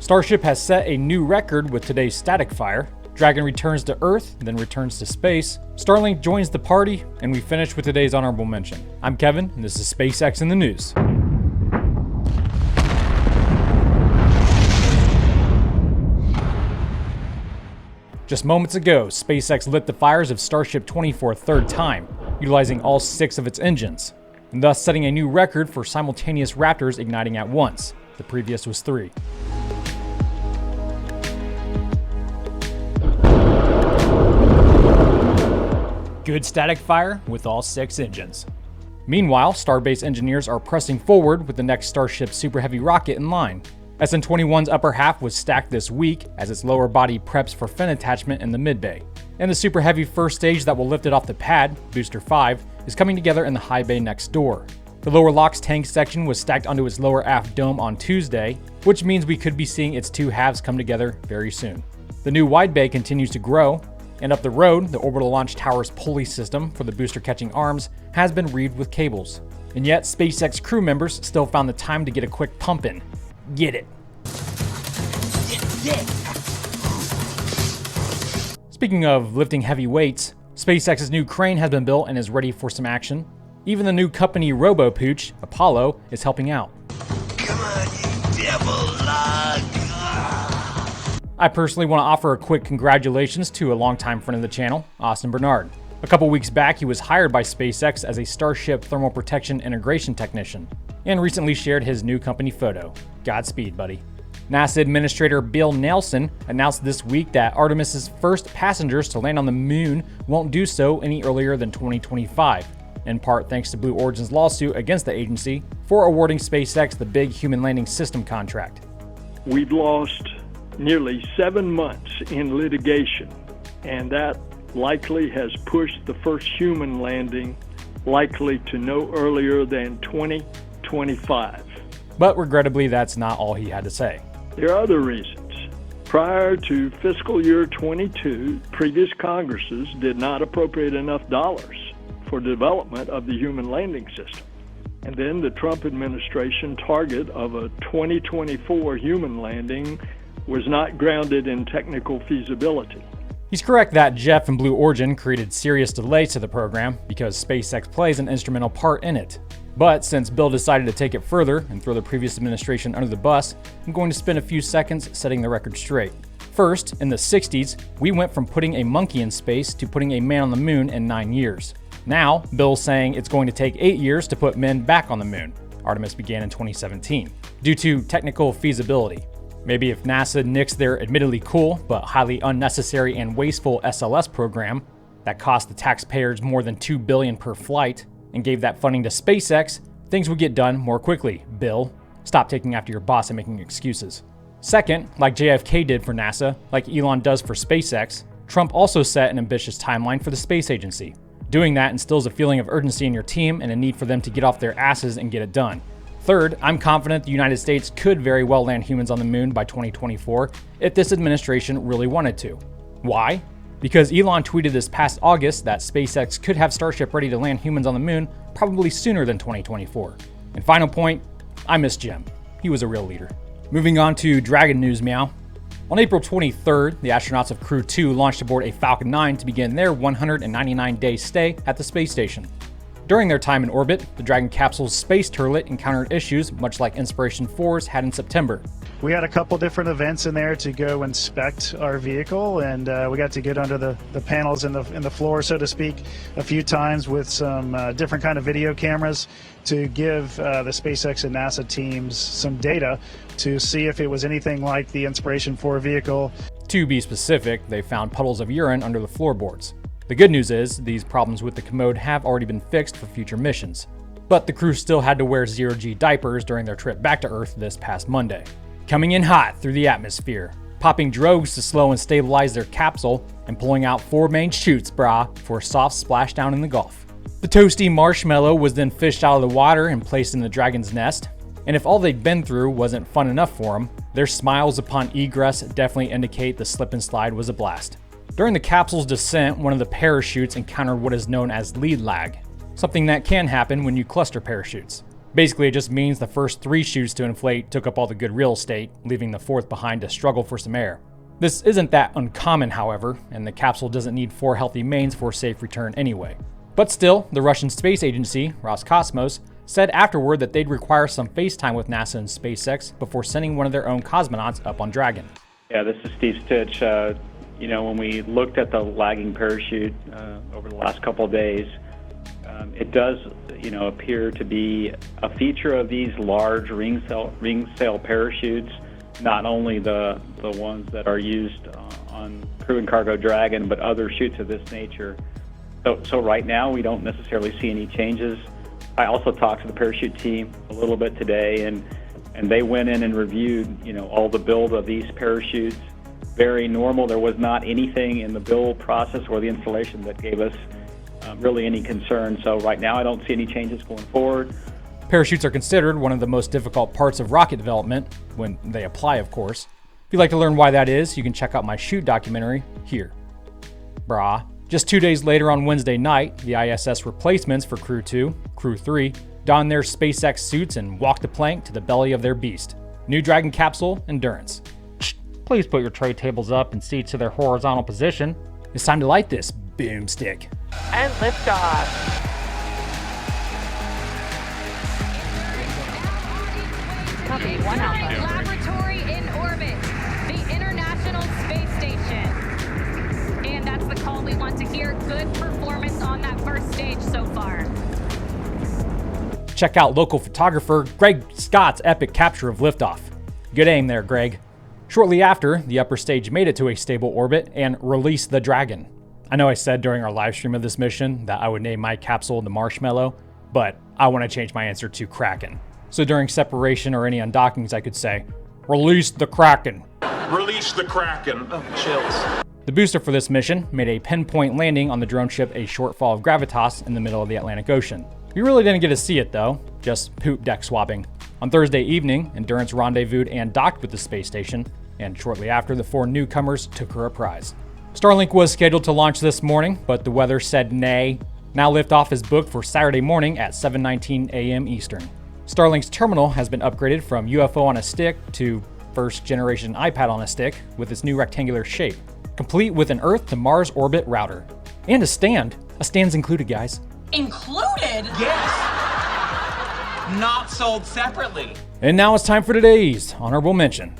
Starship has set a new record with today's static fire. Dragon returns to Earth, then returns to space. Starlink joins the party, and we finish with today's honorable mention. I'm Kevin, and this is SpaceX in the News. Just moments ago, SpaceX lit the fires of Starship 20 for a third time, utilizing all 6 of its engines, and thus setting a new record for simultaneous Raptors igniting at once. The previous was 3. Good static fire with all 6 engines. Meanwhile, Starbase engineers are pressing forward with the next Starship Super Heavy rocket in line. SN21's upper half was stacked this week as its lower body preps for fin attachment in the mid-bay. And the Super Heavy first stage that will lift it off the pad, Booster 5, is coming together in the high bay next door. The lower LOX tank section was stacked onto its lower aft dome on Tuesday, which means we could be seeing its 2 halves come together very soon. The new wide bay continues to grow, and up the road, the orbital launch tower's pulley system for the booster catching arms has been reeved with cables. And yet, SpaceX crew members still found the time to get a quick pump in. Get it. Yeah. Speaking of lifting heavy weights, SpaceX's new crane has been built and is ready for some action. Even the new company robo-pooch, Apollo, is helping out. Come on, you devil log! I personally want to offer a quick congratulations to a longtime friend of the channel, Austin Bernard. A couple weeks back, he was hired by SpaceX as a Starship thermal protection integration technician, and recently shared his new company photo. Godspeed, buddy. NASA Administrator Bill Nelson announced this week that Artemis's first passengers to land on the moon won't do so any earlier than 2025, in part thanks to Blue Origin's lawsuit against the agency for awarding SpaceX the big human landing system contract. We've lost nearly 7 months in litigation, and that likely has pushed the first human landing likely to no earlier than 2025. But regrettably, that's not all he had to say. There are other reasons. Prior to fiscal year 22, previous Congresses did not appropriate enough dollars for development of the human landing system. And then the Trump administration target of a 2024 human landing was not grounded in technical feasibility. He's correct that Jeff and Blue Origin created serious delays to the program because SpaceX plays an instrumental part in it. But since Bill decided to take it further and throw the previous administration under the bus, I'm going to spend a few seconds setting the record straight. First, in the 60s, we went from putting a monkey in space to putting a man on the moon in 9 years. Now, Bill's saying it's going to take 8 years to put men back on the moon. Artemis began in 2017, due to technical feasibility. Maybe if NASA nixed their admittedly cool but highly unnecessary and wasteful SLS program that cost the taxpayers more than $2 billion per flight and gave that funding to SpaceX, things would get done more quickly. Bill, stop taking after your boss and making excuses. Second, like JFK did for NASA, like Elon does for SpaceX, Trump also set an ambitious timeline for the space agency. Doing that instills a feeling of urgency in your team and a need for them to get off their asses and get it done. Third, I'm confident the United States could very well land humans on the moon by 2024 if this administration really wanted to. Why? Because Elon tweeted this past August that SpaceX could have Starship ready to land humans on the moon probably sooner than 2024. And final point, I miss Jim. He was a real leader. Moving on to Dragon news, meow. On April 23rd, the astronauts of Crew 2 launched aboard a Falcon 9 to begin their 199-day stay at the space station. During their time in orbit, the Dragon capsule's space turret encountered issues much like Inspiration 4's had in September. We had a couple different events in there to go inspect our vehicle, and we got to get under the panels in the floor, so to speak, a few times with some different kind of video cameras to give the SpaceX and NASA teams some data to see if it was anything like the Inspiration 4 vehicle. To be specific, they found puddles of urine under the floorboards. The good news is, these problems with the commode have already been fixed for future missions. But the crew still had to wear zero-G diapers during their trip back to Earth this past Monday. Coming in hot through the atmosphere, popping drogues to slow and stabilize their capsule, and pulling out 4 main chutes, brah, for a soft splashdown in the Gulf. The toasty marshmallow was then fished out of the water and placed in the Dragon's nest. And if all they'd been through wasn't fun enough for them, their smiles upon egress definitely indicate the slip and slide was a blast. During the capsule's descent, one of the parachutes encountered what is known as lead lag, something that can happen when you cluster parachutes. Basically, it just means the first 3 chutes to inflate took up all the good real estate, leaving the 4th behind to struggle for some air. This isn't that uncommon, however, and the capsule doesn't need 4 healthy mains for a safe return anyway. But still, the Russian space agency, Roscosmos, said afterward that they'd require some FaceTime with NASA and SpaceX before sending one of their own cosmonauts up on Dragon. Yeah, this is Steve Stitch. When we looked at the lagging parachute over the last couple of days, it does, appear to be a feature of these large ring sail parachutes, not only the ones that are used on Crew and Cargo Dragon, but other chutes of this nature. So right now, we don't necessarily see any changes. I also talked to the parachute team a little bit today, and they went in and reviewed, all the build of these parachutes. Very normal. There was not anything in the build process or the installation that gave us really any concern. So right now, I don't see any changes going forward. Parachutes are considered one of the most difficult parts of rocket development, when they apply, of course. If you'd like to learn why that is, you can check out my shoot documentary here. Brah. Just 2 days later on Wednesday night, the ISS replacements for Crew 2, Crew 3, donned their SpaceX suits and walked the plank to the belly of their beast. New Dragon capsule, Endurance. Please put your tray tables up and seats to their horizontal position. It's time to light this boomstick. And liftoff. Copy, 1 Alpha. Laboratory in orbit, the International Space Station. And that's the call we want to hear. Good performance on that first stage so far. Check out local photographer Greg Scott's epic capture of liftoff. Good aim there, Greg. Shortly after, the upper stage made it to a stable orbit and released the Dragon. I know I said during our live stream of this mission that I would name my capsule the Marshmallow, but I want to change my answer to Kraken. So during separation or any undockings, I could say, release the Kraken. Release the Kraken. Oh, chills. The booster for this mission made a pinpoint landing on the drone ship a short fall of gravitas in the middle of the Atlantic Ocean. We really didn't get to see it though, just poop deck swapping. On Thursday evening, Endurance rendezvoused and docked with the space station, and shortly after, the 4 newcomers took her a prize. Starlink was scheduled to launch this morning, but the weather said nay. Now liftoff is booked for Saturday morning at 7:19 a.m. Eastern. Starlink's terminal has been upgraded from UFO on a stick to first generation iPad on a stick with its new rectangular shape, complete with an Earth to Mars orbit router. And a stand. A stand's included, guys. Included? Yes! Not sold separately. And now it's time for today's honorable mention.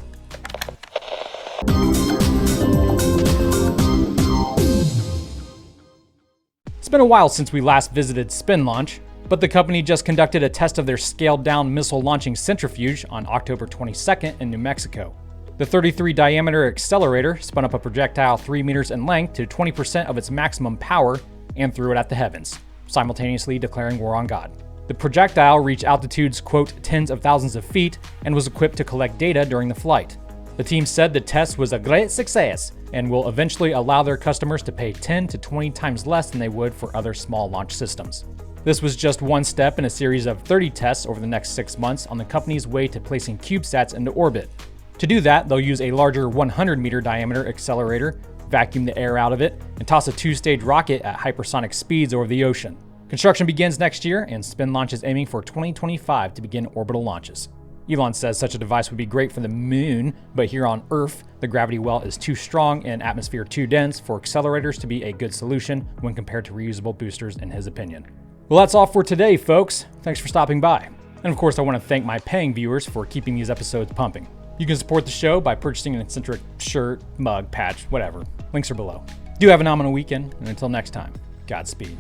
It's been a while since we last visited Spin Launch, but the company just conducted a test of their scaled-down missile launching centrifuge on October 22nd in New Mexico. The 33 diameter accelerator spun up a projectile 3 meters in length to 20% of its maximum power and threw it at the heavens, simultaneously declaring war on God. The projectile reached altitudes, quote, tens of thousands of feet and was equipped to collect data during the flight. The team said the test was a great success and will eventually allow their customers to pay 10 to 20 times less than they would for other small launch systems. This was just one step in a series of 30 tests over the next 6 months on the company's way to placing CubeSats into orbit. To do that, they'll use a larger 100-meter diameter accelerator, vacuum the air out of it, and toss a 2-stage rocket at hypersonic speeds over the ocean. Construction begins next year, and Spin Launch is aiming for 2025 to begin orbital launches. Elon says such a device would be great for the moon, but here on Earth, the gravity well is too strong and atmosphere too dense for accelerators to be a good solution when compared to reusable boosters, in his opinion. Well, that's all for today, folks. Thanks for stopping by. And of course, I want to thank my paying viewers for keeping these episodes pumping. You can support the show by purchasing an eccentric shirt, mug, patch, whatever. Links are below. Do have a phenomenal weekend, and until next time, Godspeed.